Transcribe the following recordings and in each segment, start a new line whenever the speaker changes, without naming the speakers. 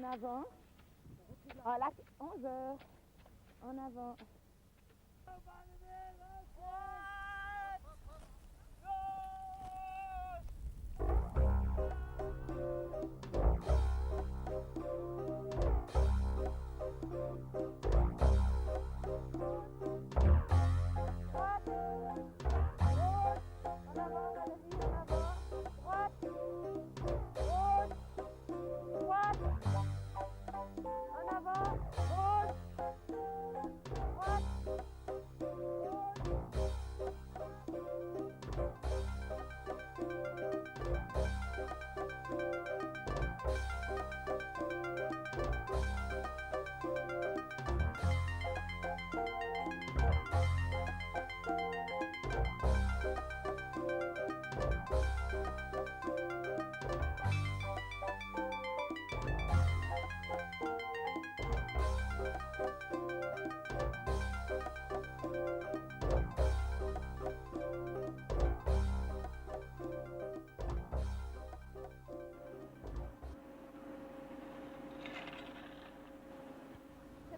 En avant. Ah là, 11 heures. En avant.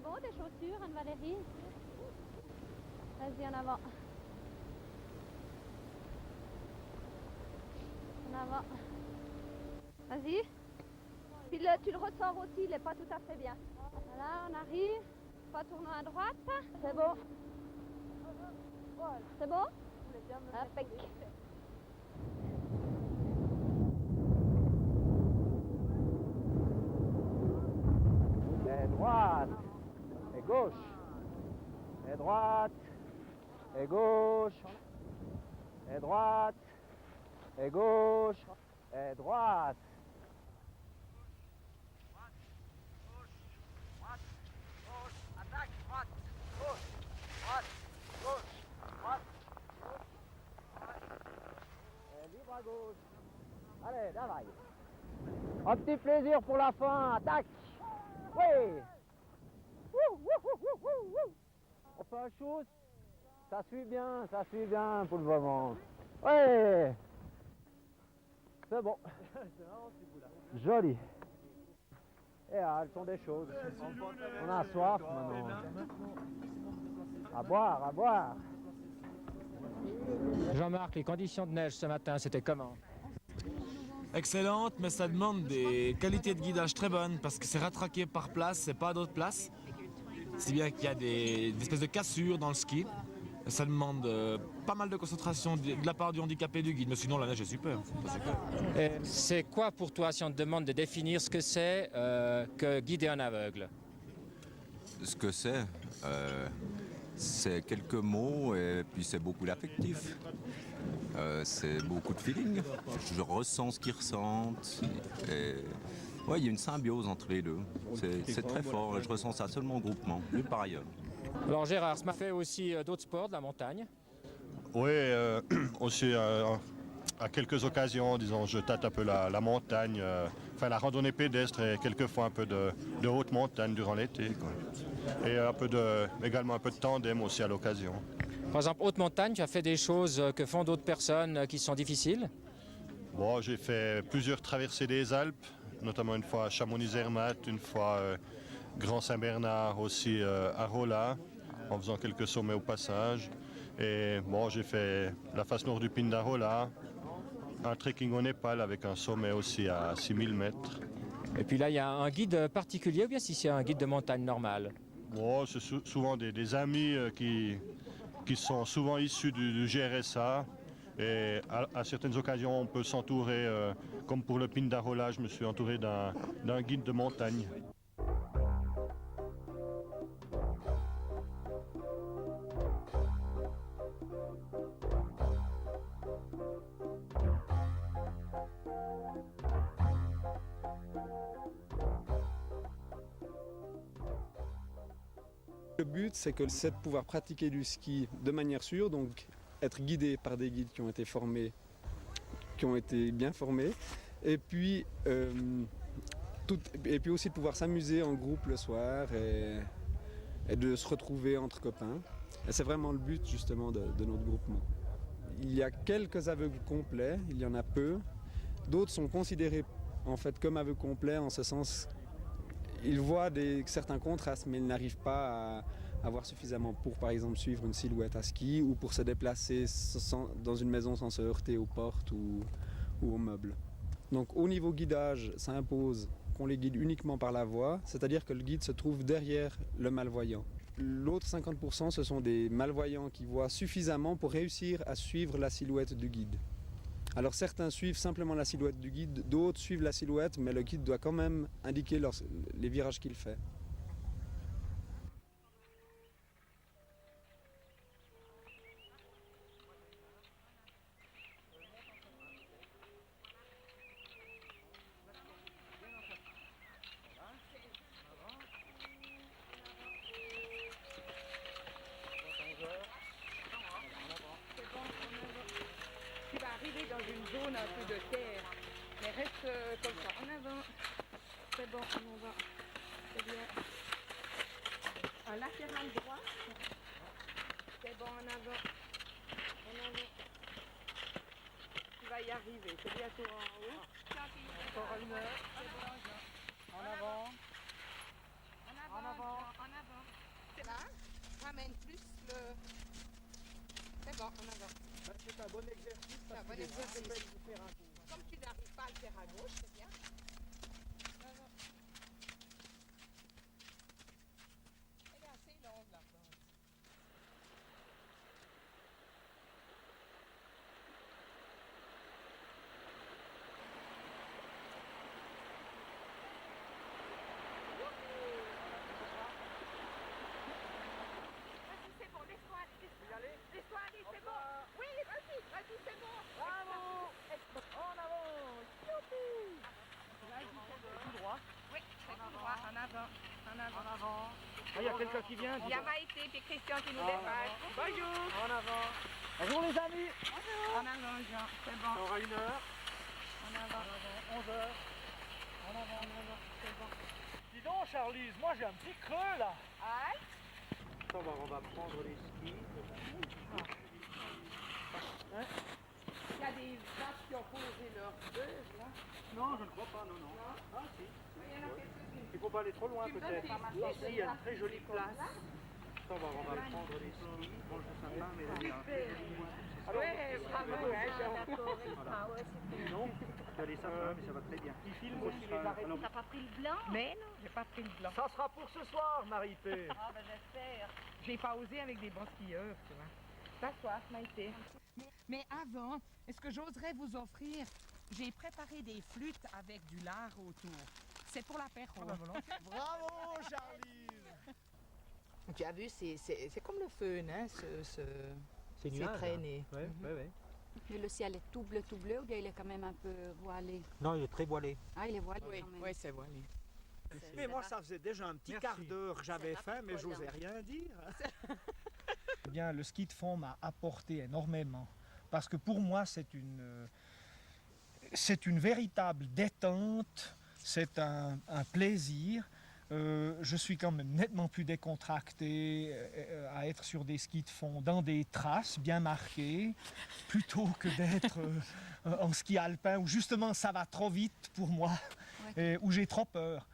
Bon, tes chaussures, Anne-Valérie? Vas-y, en avant. En avant. Vas-y. Puis tu le ressors aussi, il n'est pas tout à fait bien. Voilà, on arrive. Pas tournant à droite. C'est bon. C'est bon? Impec.
Et droite. Et gauche. Et droite. Et gauche. Et droite. Et gauche. Et droite. Attaque, droite, gauche, droite, gauche, droite, gauche. Et libre à gauche. Allez, давай. Un petit plaisir pour la fin, attaque. Oui. On fait un shoot. Ça suit bien pour le moment. Oui. C'est bon. Joli. Et elles sont des choses. On a soif maintenant. À boire, à boire.
Jean-Marc, les conditions de neige ce matin, c'était comment?
Excellente, mais ça demande des qualités de guidage très bonnes parce que c'est rattraqué par place, c'est pas à d'autres places. Si bien qu'il y a des espèces de cassures dans le ski. Ça demande pas mal de concentration de la part du handicapé du guide, mais sinon la neige est super.
C'est quoi pour toi, si on te demande de définir ce que c'est que guider un aveugle?
Ce que c'est quelques mots et puis c'est beaucoup d'affectif. C'est beaucoup de feeling. Je ressens ce qu'ils ressentent. Et ouais, il y a une symbiose entre les deux. C'est très fort et je ressens ça seulement en groupement, nulle part ailleurs.
Alors Gérard, ça m'a fait aussi d'autres sports, de la montagne?
Oui, aussi à quelques occasions, disons, je tâte un peu la montagne, enfin la randonnée pédestre et quelquefois un peu de haute montagne durant l'été. Et également un peu de tandem aussi à l'occasion.
Par exemple, haute montagne, tu as fait des choses que font d'autres personnes qui sont difficiles?
Bon, j'ai fait plusieurs traversées des Alpes, notamment une fois à Chamonix-Zermatt, une fois Grand Saint-Bernard, aussi à Rolla, en faisant quelques sommets au passage. Et bon, j'ai fait la face nord du Pindarola, un trekking au Népal avec un sommet aussi à 6000 mètres.
Et puis là, il y a un guide particulier ou bien si c'est un guide de montagne normal?
Bon, c'est souvent des amis qui sont souvent issus du GRSA. Et à certaines occasions, on peut s'entourer, comme pour le Pindarola, je me suis entouré d'un guide de montagne.
Le but, c'est de pouvoir pratiquer du ski de manière sûre, donc être guidé par des guides qui ont été formés, qui ont été bien formés, et puis aussi de pouvoir s'amuser en groupe le soir et de se retrouver entre copains. Et c'est vraiment le but justement de notre groupement. Il y a quelques aveugles complets, il y en a peu. D'autres sont considérés en fait comme aveugles complets en ce sens Il voit certains contrastes, mais il n'arrive pas à avoir suffisamment pour, par exemple, suivre une silhouette à ski ou pour se déplacer dans une maison sans se heurter aux portes ou aux meubles. Donc au niveau guidage, ça impose qu'on les guide uniquement par la voix, c'est-à-dire que le guide se trouve derrière le malvoyant. L'autre 50%, ce sont des malvoyants qui voient suffisamment pour réussir à suivre la silhouette du guide. Alors certains suivent simplement la silhouette du guide, d'autres suivent la silhouette, mais le guide doit quand même indiquer les virages qu'il fait.
Tu vas arriver dans une zone un peu de terre, mais reste comme ça, en avant. C'est bon, on va. C'est bien. Un latéral droit. C'est bon, en avant. En avant. Tu vas y arriver, c'est bientôt en haut. Encore une heure. En avant. En avant. En avant. C'est là. Ramène plus le... C'est bon, en avant.
C'est un bon exercice
C'est un bon exercice. Comme tu n'arrives pas à le faire à gauche, c'est bien. Elle est assez longue, la pente. C'est bon, laisse-toi aller. Laisse-toi aller, c'est bon. Oui, vas-y, c'est bon. Bravo. En avant. Youpi. Tout droit. Oui, c'est tout droit. En avant. En avant. En avant.
Ah, il y a quelqu'un qui vient.
Il y a Maïté et Christian qui nous dépassent. Bonjour.
En avant. Bonjour les amis.
Bonjour. En avant, Jean. C'est bon.
On aura 1 heure.
En avant.
11 heures.
En avant. C'est bon.
Dis donc Charlize, moi j'ai un petit creux là.
Aïe.
On va prendre les skis.
Il y a des vaches qui ont posé leur bœuf là.
Non, je ne crois pas, non. Ah si.
Il y en a quelques-unes.
Il ne faut pas aller trop loin
Tu me
peut-être.
donnes tes skis,
Ici, il y a une très jolie place. On va prendre les skis. Bon, je sais pas, mais il y a un très joli bout.
Ouais, bravo,
Non, tu as les sapins, mais ça va très bien. Ils filment aussi les arrêts.
T'as pas pris le blanc?
Mais non, j'ai pas pris le blanc.
Ça sera pour ce soir, Marie-P.
Ah ben j'espère.
J'ai pas osé avec des bons skieurs, tu vois. T'asseoir, Maïté. Mais avant, est-ce que j'oserais vous offrir? J'ai préparé des flûtes avec du lard autour. C'est pour l'apéro.
Bravo, Charlize.
Tu as vu, c'est comme le feu, hein,
C'est nuage,
traîné.
Oui, oui, oui.
Mais le ciel est tout bleu ou bien il est quand même un peu voilé?
Non, il est très voilé.
Ah, il est voilé
Oui,
quand même.
oui, c'est voilé.
Mais moi, ça faisait déjà un petit quart d'heure que j'avais faim, mais j'osais rien dire.
Eh bien, le ski de fond m'a apporté énormément. Parce que pour moi, c'est une véritable détente, c'est un plaisir. Je suis quand même nettement plus décontracté à être sur des skis de fond dans des traces bien marquées, plutôt que d'être en ski alpin où justement ça va trop vite pour moi, et où j'ai trop peur.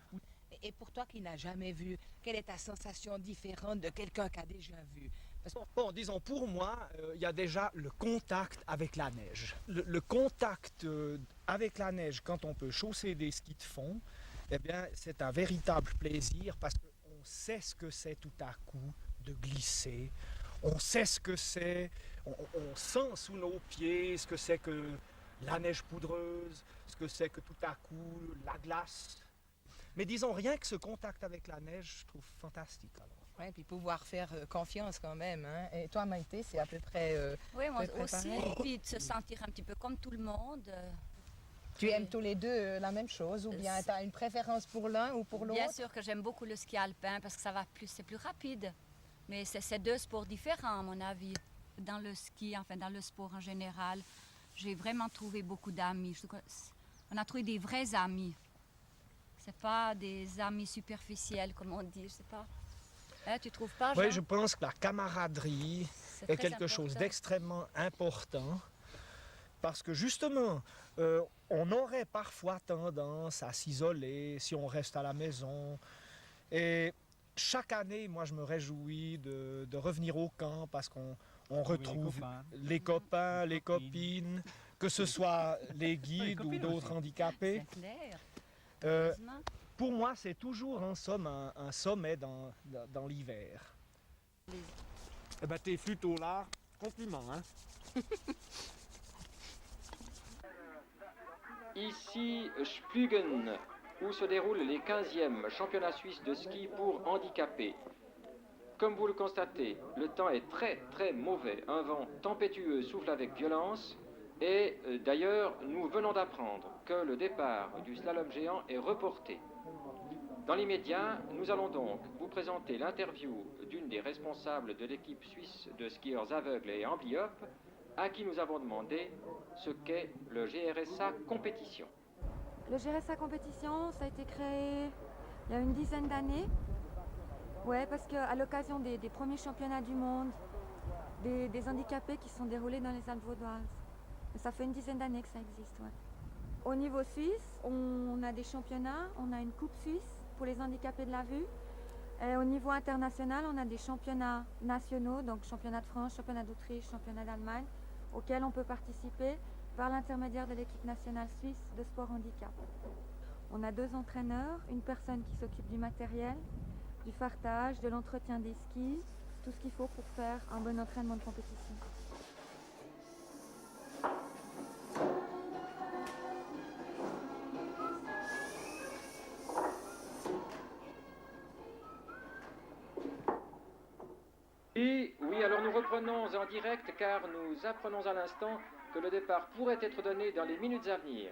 Et pour toi qui n'as jamais vu, quelle est ta sensation différente de quelqu'un qui a déjà vu?
Bon, disons, pour moi, il y a déjà le contact avec la neige. Le contact avec la neige, quand on peut chausser des skis de fond, eh bien, c'est un véritable plaisir parce qu'on sait ce que c'est tout à coup de glisser. On sait ce que c'est, on sent sous nos pieds ce que c'est que la neige poudreuse, ce que c'est que tout à coup la glace. Mais disons, rien que ce contact avec la neige, je trouve fantastique alors.
Oui, puis pouvoir faire confiance quand même. Hein. Et toi, Maïté, c'est à peu près...
Oui, moi
à peu près
aussi.
pareil.
Et puis de se sentir un petit peu comme tout le monde.
Tu aimes tous les deux la même chose ou bien tu as une préférence pour l'un ou pour l'autre?
Bien sûr que j'aime beaucoup le ski alpin parce que ça va plus, c'est plus rapide. Mais c'est deux sports différents à mon avis. Dans le ski, enfin dans le sport en général, j'ai vraiment trouvé beaucoup d'amis. On a trouvé des vrais amis. C'est pas des amis superficiels comme on dit, je sais pas. Hein, tu trouves pas, Jean?
Oui, je pense que la camaraderie est
très
quelque chose
important.
d'extrêmement important. Parce que justement, on aurait parfois tendance à s'isoler si on reste à la maison. Et chaque année, moi, je me réjouis de revenir au camp parce qu'on retrouve les copains, les copines, que ce soit les guides ou d'autres handicapés.
C'est clair. Heureusement.
Pour moi, c'est toujours en somme un sommet dans l'hiver. Eh ben, t'es plutôt là. Compliment, hein?
Ici, Splügen, où se déroulent les 15e championnats suisses de ski pour handicapés. Comme vous le constatez, le temps est très mauvais. Un vent tempétueux souffle avec violence. Et d'ailleurs, nous venons d'apprendre que le départ du slalom géant est reporté. Dans l'immédiat, nous allons donc vous présenter l'interview d'une des responsables de l'équipe suisse de skieurs aveugles et amblyopes, à qui nous avons demandé ce qu'est le GRSA Compétition.
Le GRSA Compétition, ça a été créé il y a une dizaine d'années. Ouais, parce qu'à l'occasion des premiers championnats du monde, des handicapés qui sont déroulés dans les Alpes vaudoises. Ça fait une dizaine d'années que ça existe, ouais. Au niveau suisse, on a des championnats, on a une coupe suisse pour les handicapés de la vue. Et au niveau international, on a des championnats nationaux, donc championnat de France, championnat d'Autriche, championnat d'Allemagne, auxquels on peut participer par l'intermédiaire de l'équipe nationale suisse de sport handicap. On a 2 entraîneurs, une personne qui s'occupe du matériel, du fartage, de l'entretien des skis, tout ce qu'il faut pour faire un bon entraînement de compétition.
Et oui, alors nous reprenons en direct car nous apprenons à l'instant que le départ pourrait être donné dans les minutes à venir.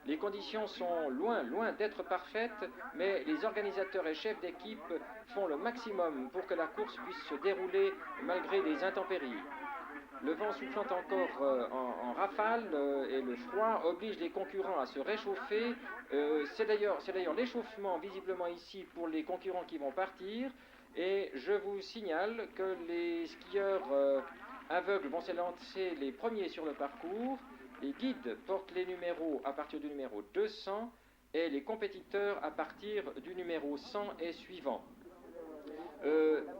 Les conditions sont loin d'être parfaites, mais les organisateurs et chefs d'équipe font le maximum pour que la course puisse se dérouler malgré les intempéries. Le vent soufflant encore en rafale et le froid oblige les concurrents à se réchauffer. C'est d'ailleurs l'échauffement visiblement ici pour les concurrents qui vont partir. Et je vous signale que les skieurs aveugles vont s'élancer les premiers sur le parcours. Les guides portent les numéros à partir du numéro 200 et les compétiteurs à partir du numéro 100 et suivant.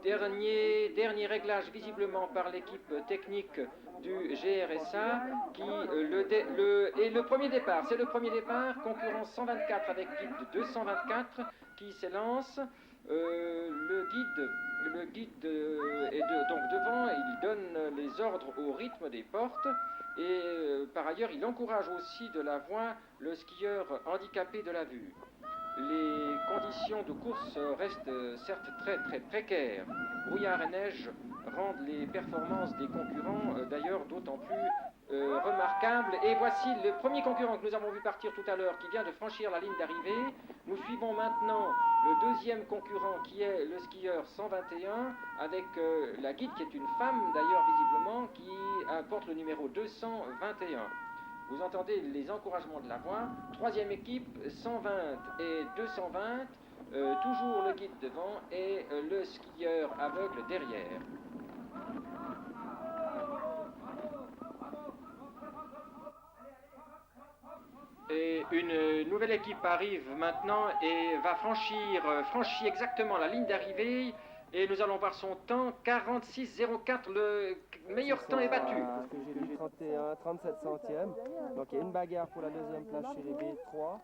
Dernier réglage visiblement par l'équipe technique du GRSA qui est le premier départ. C'est le premier départ, concurrence 124 avec guide 224 qui s'élance. Le guide est donc devant, il donne les ordres au rythme des portes et par ailleurs il encourage aussi de la voix le skieur handicapé de la vue. Les conditions de course restent certes très précaires. Brouillard et neige rendent les performances des concurrents d'ailleurs d'autant plus remarquables. Et voici le premier concurrent que nous avons vu partir tout à l'heure qui vient de franchir la ligne d'arrivée. Nous suivons maintenant le deuxième concurrent qui est le skieur 121 avec la guide qui est une femme d'ailleurs visiblement qui porte le numéro 221. Vous entendez les encouragements de la voix. Troisième équipe, 120 et 220, toujours le guide devant et le skieur aveugle derrière. Et une nouvelle équipe arrive maintenant et va franchit exactement la ligne d'arrivée. Et nous allons voir son temps, 46,04, le meilleur temps est battu.
J'ai vu 37 centièmes. Donc il y a une bagarre pour la deuxième place chez les B3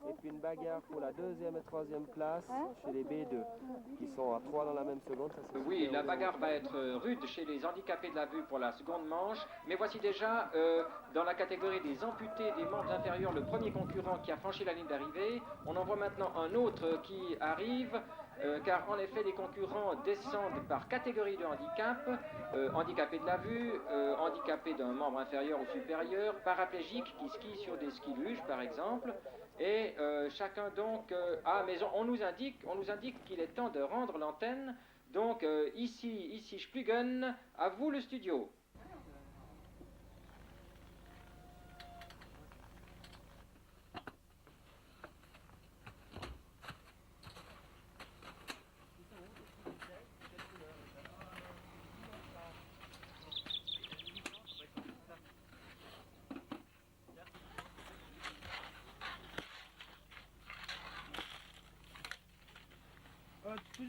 et puis une bagarre pour la deuxième et troisième place chez les B2 qui sont à 3 dans la même seconde.
Oui, la bagarre va être rude chez les handicapés de la vue pour la seconde manche. Mais voici déjà dans la catégorie des amputés des membres inférieurs le premier concurrent qui a franchi la ligne d'arrivée. On en voit maintenant un autre qui arrive. Car en effet les concurrents descendent par catégorie de handicap, handicapés de la vue, handicapés d'un membre inférieur ou supérieur, paraplégiques qui skient sur des skis luges par exemple, et chacun donc mais on nous indique qu'il est temps de rendre l'antenne, donc ici Splügen, à vous le studio.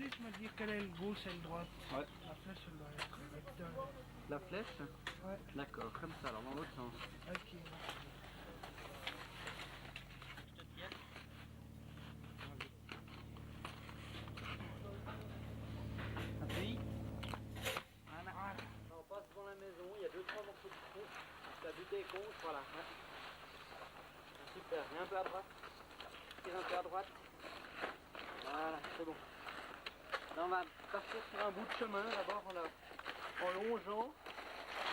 juste me dire quel est le gauche et le droite?
Ouais.
La flèche, elle doit être rectangle.
La flèche?
Ouais.
D'accord, comme ça, alors dans l'autre sens.
Ok.
Appuie. Voilà. On passe devant la maison, il y a 2-3 morceaux de fond. Tu as buté contre, voilà. Ouais. Super, viens un peu à droite. Tire un peu à droite. Voilà, c'est bon. Là, on va partir sur un bout de chemin d'abord en longeant.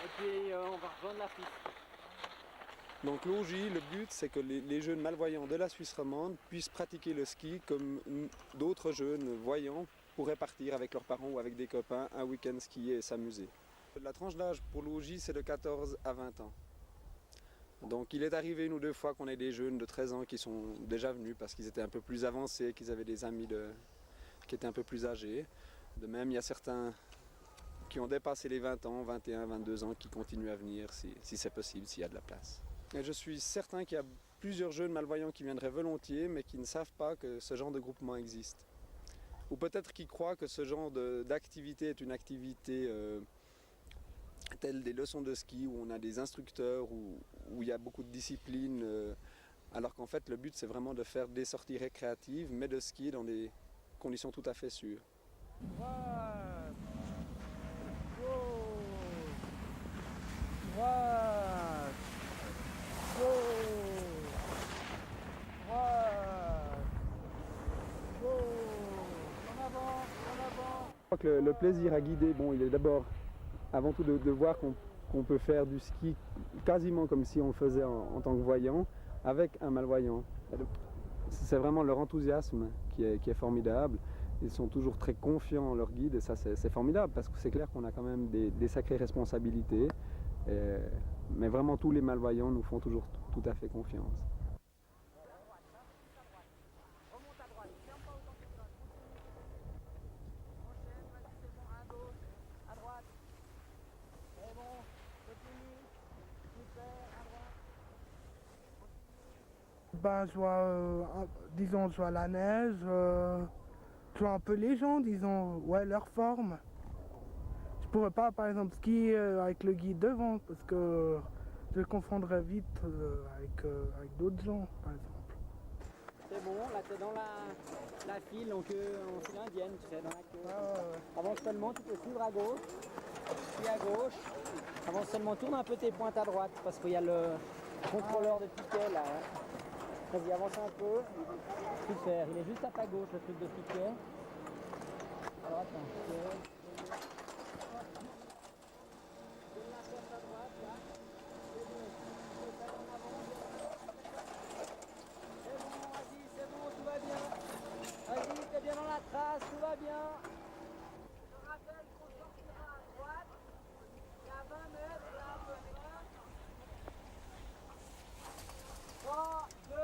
Et puis on va rejoindre la piste.
Donc l'OJ, le but c'est que les jeunes malvoyants de la Suisse romande puissent pratiquer le ski comme d'autres jeunes voyants pourraient partir avec leurs parents ou avec des copains un week-end skier et s'amuser. La tranche d'âge pour l'OJ c'est de 14 à 20 ans. Donc il est arrivé une ou deux fois qu'on ait des jeunes de 13 ans qui sont déjà venus parce qu'ils étaient un peu plus avancés, qu'ils avaient des amis qui étaient un peu plus âgés. De même, il y a certains qui ont dépassé les 20 ans, 21, 22 ans, qui continuent à venir si c'est possible, s'il y a de la place. Et je suis certain qu'il y a plusieurs jeunes malvoyants qui viendraient volontiers, mais qui ne savent pas que ce genre de groupement existe. Ou peut-être qui croient que ce genre d'activité est une activité telle des leçons de ski, où on a des instructeurs, où il y a beaucoup de discipline, alors qu'en fait le but c'est vraiment de faire des sorties récréatives, mais de skier dans des conditions tout à fait sûres. Je crois que le plaisir à guider, bon, il est d'abord, avant tout, de voir qu'on peut faire du ski quasiment comme si on le faisait en tant que voyant, avec un malvoyant. C'est vraiment leur enthousiasme qui est formidable. Ils sont toujours très confiants en leur guide et ça c'est formidable parce que c'est clair qu'on a quand même des sacrées responsabilités. Mais vraiment tous les malvoyants nous font toujours tout à fait confiance.
Ben, je vois, disons, je vois la neige, je vois un peu les gens, disons, ouais, leur forme. Je pourrais pas, par exemple, skier avec le guide devant, parce que je le confondrais vite avec d'autres gens, par exemple.
C'est bon, là t'es dans la file, donc en file indienne, tu sais, dans la queue. Avance seulement, tu peux suivre à gauche, puis à gauche. Avance seulement, tourne un peu tes pointes à droite, parce qu'il y a le contrôleur de ticket là. Hein. Vas-y, avance un peu. Super, il est juste à ta gauche, le truc de ticket. Alors attends. Vas-y, t'es bien dans la trace, tout va bien. Je rappelle qu'on sortira à droite, il y a 20 mètres, là, à peu près. 3, 2, 1,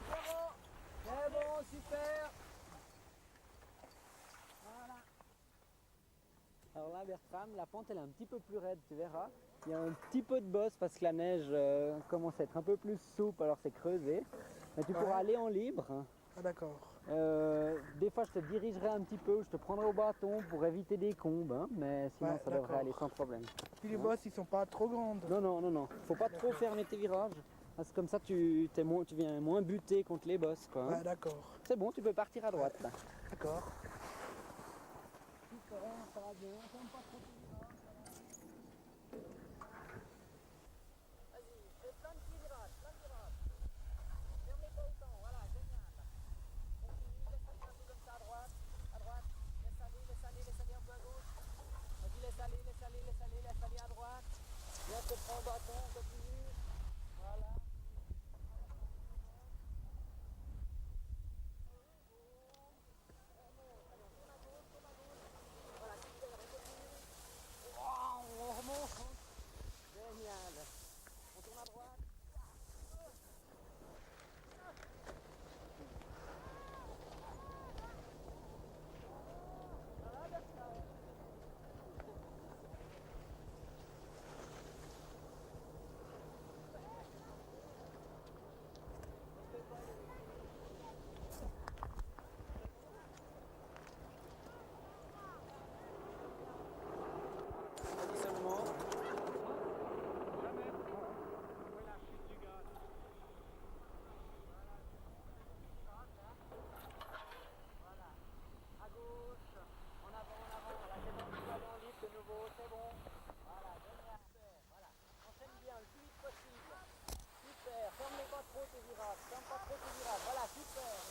0. C'est bon, super. Voilà. Alors là, Bertram, la pente elle est un petit peu plus raide, tu verras. Il y a un petit peu de bosse parce que la neige commence à être un peu plus souple, alors c'est creusé. Mais tu pourras aller en libre.
Ah d'accord.
Des fois je te dirigerai un petit peu, je te prendrai au bâton pour éviter des combes, hein, mais sinon ça devrait aller sans problème.
Puis les bosses ils sont pas trop grandes.
Non. Faut pas trop fermer tes virages. Parce que comme ça tu viens moins buter contre les bosses. Quoi, hein.
Ouais, d'accord.
C'est bon, tu peux partir à droite là.
D'accord.
Super, ça va bien, ferme pas trop tes virages. Vas-y, fais plein de petits virages, Fermez pas autant, voilà, génial. Continue, laisse aller un peu comme ça à droite, laisse aller un peu à gauche. Vas-y, laisse aller à droite. Viens, te prends au bâton, continue. Voilà. tes virages, ferme pas trop tes virages. Voilà, super.